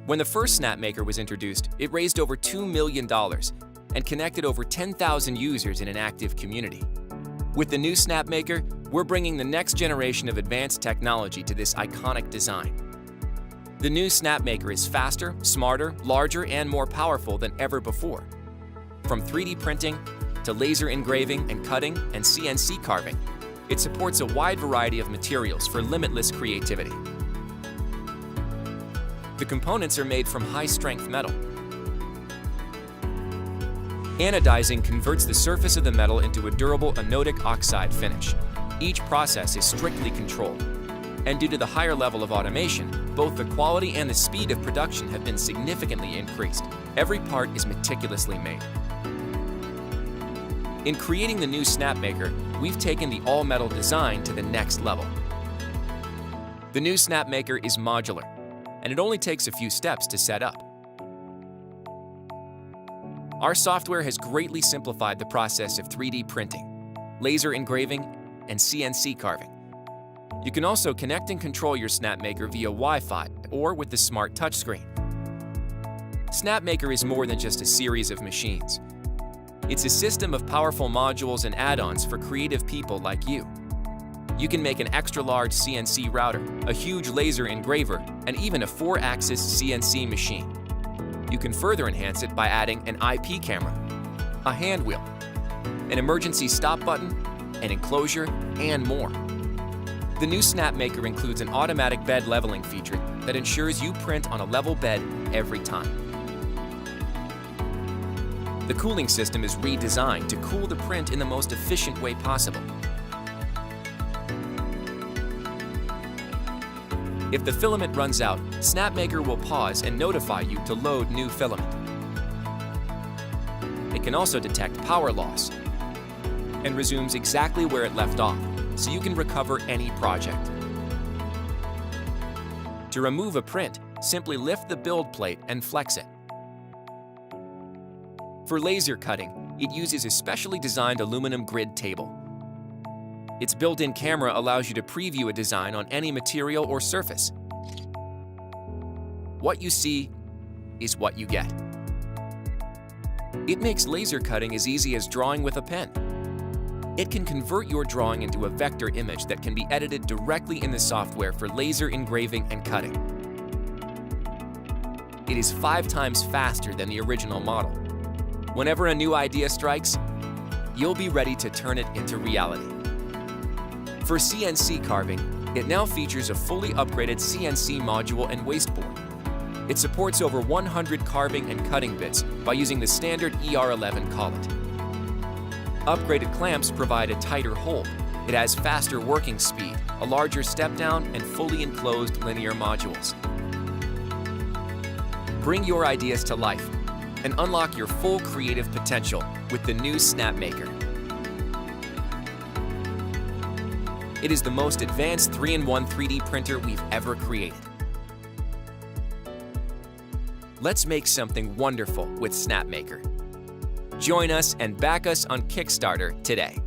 When the first Snapmaker was introduced, it raised over $2 million and connected over 10,000 users in an active community. With the new Snapmaker, we're bringing the next generation of advanced technology to this iconic design. The new Snapmaker is faster, smarter, larger, and more powerful than ever before. From 3D printing to laser engraving and cutting and CNC carving, it supports a wide variety of materials for limitless creativity. The components are made from high-strength metal. Anodizing converts the surface of the metal into a durable anodic oxide finish. Each process is strictly controlled, and due to the higher level of automation, both the quality and the speed of production have been significantly increased. Every part is meticulously made. In creating the new Snapmaker, we've taken the all-metal design to the next level. The new Snapmaker is modular, and it only takes a few steps to set up. Our software has greatly simplified the process of 3D printing, laser engraving, and CNC carving. You can also connect and control your Snapmaker via Wi-Fi or with the smart touchscreen. Snapmaker is more than just a series of machines. It's a system of powerful modules and add-ons for creative people like you. You can make an extra-large CNC router, a huge laser engraver, and even a 4-axis CNC machine. You can further enhance it by adding an IP camera, a hand wheel, an emergency stop button, an enclosure, and more. The new Snapmaker includes an automatic bed leveling feature that ensures you print on a level bed every time. The cooling system is redesigned to cool the print in the most efficient way possible. If the filament runs out, Snapmaker will pause and notify you to load new filament. It can also detect power loss and resumes exactly where it left off, so you can recover any project. To remove a print, simply lift the build plate and flex it. For laser cutting, it uses a specially designed aluminum grid table. Its built-in camera allows you to preview a design on any material or surface. What you see is what you get. It makes laser cutting as easy as drawing with a pen. It can convert your drawing into a vector image that can be edited directly in the software for laser engraving and cutting. It is 5 times faster than the original model. Whenever a new idea strikes, you'll be ready to turn it into reality. For CNC carving, it now features a fully upgraded CNC module and wasteboard. It supports over 100 carving and cutting bits by using the standard ER11 collet. Upgraded clamps provide a tighter hold. It has faster working speed, a larger step down, and fully enclosed linear modules. Bring your ideas to life and unlock your full creative potential with the new Snapmaker. It is the most advanced 3-in-1 3D printer we've ever created. Let's make something wonderful with Snapmaker. Join us and back us on Kickstarter today.